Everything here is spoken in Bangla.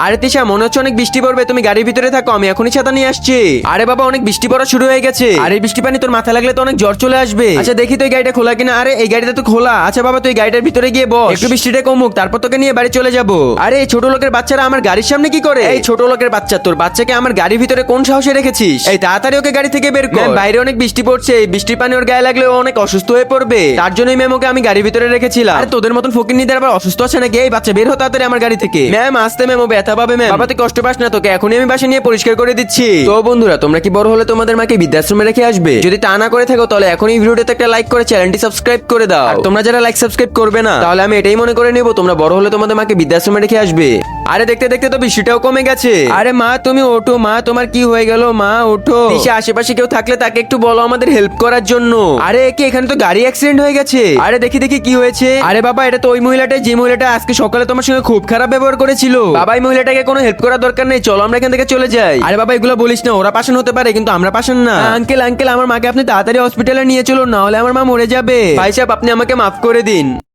আরে তিশা, মনে হচ্ছে অনেক বৃষ্টি পড়বে, তুমি গাড়ির ভিতরে থাকো, আমি এখনই ছাতা নিয়ে আসছি। আরে বাবা, অনেক বৃষ্টি পড়া শুরু হয়ে গেছে, আর এই বৃষ্টি পানি তোর মাথা লাগলে তো অনেক জ্বর চলে আসবে। আচ্ছা দেখি তো এই গাড়িটা খোলা কিনা। আরে এই গাড়িটা তো খোলা। আচ্ছা বাবা, তুই গাড়িটার ভিতরে গিয়ে বস, একটু বৃষ্টিটা কমুক, তারপর তোকে নিয়ে বাড়ি চলে যাবো। আরে এই ছোট লোকের বাচ্চারা আমার গাড়ির সামনে কি করে? এই ছোট লোকের বাচ্চা, তোর বাচ্চাকে আমার গাড়ির ভিতরে কোন সাহসে রেখেছিস? এই তাড়াতাড়ি ওকে গাড়ি থেকে বের কর। বাইরে অনেক বৃষ্টি পড়ছে, এই বৃষ্টির পানি ওর গায়ে লাগলে ও অনেক অসুস্থ হয়ে পড়বে, তার জন্যই ম্যাম ওকে আমি গাড়ির ভিতরে রেখেছিলাম। আরে তোদের মতন ফকিন্নিদের আবার অসুস্থ আছে নাকি? এই বাচ্চা বের হো তাড়াতাড়ি আমার গাড়ি থেকে। ম্যাম আসতে, ম্যাম ও ব্যথা পাবে ম্যাম। বাবা তুই কষ্ট পাস না, তোকে এখনই আমি বাসা নিয়ে পরিষ্কার করে দিচ্ছি। তো বন্ধুরা, তোমরা কি বড় হলে তোমাদের মাকে বৃদ্ধাশ্রমে রেখে আসবে? যদি তা না করে থাকো তাহলে এখনই ভিডিওটাতে একটা লাইক করে চ্যানেলটি সাবস্ক্রাইব করে দাও। আর তোমরা যারা লাইক সাবস্ক্রাইব করবে না, তাহলে আমি এটাই মনে করে নেবো তোমরা বড় হলে তোমাদের মাকে বৃদ্ধাশ্রমে রেখে আসবে। আরে দেখতে দেখতে তো বৃষ্টিটাও কমে গেছে। আরে মা তুমি ওঠো, মা তোমার কি হয়ে গেল? মা ওঠো। এসে আশেপাশে কেউ থাকলে তাকে একটু বলো আমাদের হেল্প করার জন্য। আরে কি এখানে তো গাড়ি অ্যাক্সিডেন্ট হয়ে গেছে। আরে দেখি দেখি কি হয়েছে। আরে বাবা, এটা তো ওই মহিলাটাই, যে মহিলাটা আজকে সকালে তোমার সঙ্গে খুব খারাপ ব্যবহার করেছিল। বাবা এই মহিলাটাকে কোনো হেল্প করার দরকার নেই, চলো আমরা এখান থেকে চলে যাই। আরে বাবা এগুলো বলিস না, ওরা পাশান হতে পারে কিন্তু আমরা পাশান না। আঙ্কেল আঙ্কেল, আমার মাকে আপনি তাড়াতাড়ি হসপিটালে নিয়ে চলুন, না হলে আমার মা মরে যাবে। ভাই সাহেব আপনি আমাকে মাফ করে দিন।